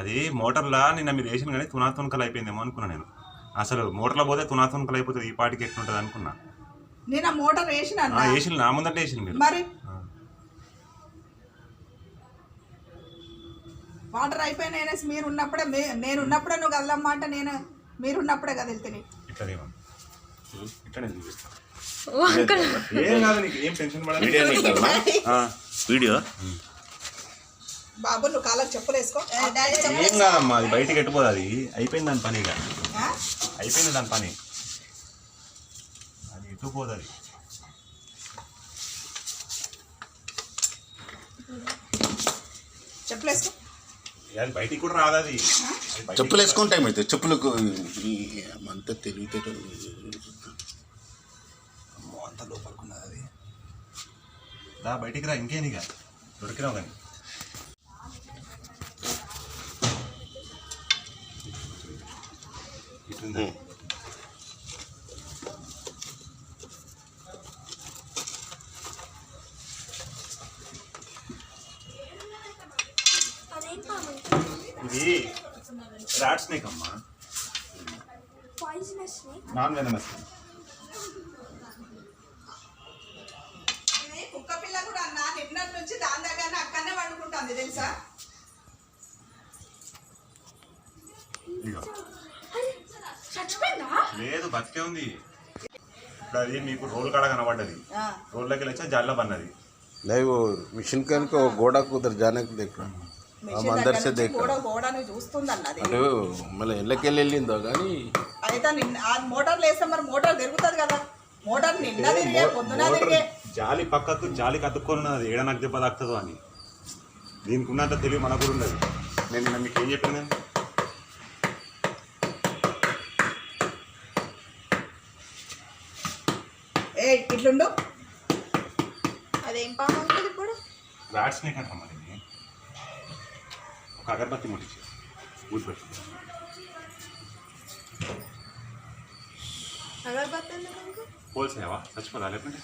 అది మోటార్లా నిన్న మీరు వేసిన కానీ తునాతునకలు అయిపోయిందేమో అనుకున్నా నేను. అసలు మోటార్లో పోతే తునాతునకలు అయిపోతుంది, ఈ పాటికి ఎట్లుంటుంది అనుకున్నా. నేను ఆ మోటార్ వేసిన నా ముందంటే వేసిన మీరు. మరి వాటర్ అయిపోయినా మీరు ఉన్నప్పుడే నేను ఉన్నప్పుడే నువ్వు కదలమ్మా అంటే నేను మీరు ఉన్నప్పుడే కదా వెళ్తే ఇట్లా చూపిస్తాను. ఏం కాదు, నీకు ఏం టెన్షన్ పడాలి. వీడియో బాబు నువ్వు కాళ్ళకి చెప్పులు వేసుకో. ఏం కాదమ్మా, అది బయటకి ఎట్టుపోదు. అది అయిపోయింది దాని పని, అయిపోయింది దాని పని, అది ఎట్టుపోదు. అది చెప్పులు వేసుకో, అది బయటికి కూడా రాదు. అది చెప్పులు వేసుకుంటే ఏమైతే చెప్పులకు అంతా తెలివితేటలు అంత లోపలుకున్నది. అది దా బయటికి రా, ఇంకేనిగా దొరికినావు కానీ. ఇట్లుంది ఇది రాట్ స్నేక్ అమ్మా, నాన్ వెనమస్. ఇది కుక్క పిల్ల కూడా అన్న నిన్నటి నుంచి దాని దగ్గర అక్కడనే వండుకుంటుంది తెలుసా. లేదు బతికే ఉంది. ఇప్పుడు అది మీకు రోల్ కాడ కనబడ్డది, రోల్లోకి వెళ్ళి జాల్లో పన్నది. नहीं वो मिशन कैन को घोड़ा को उधर जाने को देखा हम अंदर से देखा అంటే మళ్ళీ ఇళ్ళకెళ్ళి వెళ్ళిందో కానీ అయితే ఆ మోటార్ వేస్తే మరి మోటార్ తిరుగుతుంది కదా. మోటార్ నిన్న తిరిగే పొద్దున తిరిగే జాలి పక్కకు జాలికి అతుక్కున్నది, ఏడ నాకు దెబ్బ తాకుతుందో అని. దీనికి ఉన్నంత తెలివి మనకు కూడా ఉండదు. నేను మీకు ఏం చెప్పాను, నేను ఇట్లుండు. అదేం పాము ఉంటుంది ఇప్పుడు? రాట్ స్నేక్ అంటామా. దీన్ని ఒక అగరబత్తి ముట్టించి ఊది పెట్టి అగరబత్తి పోల్సేవా చచ్చిపోదా లేకపోతే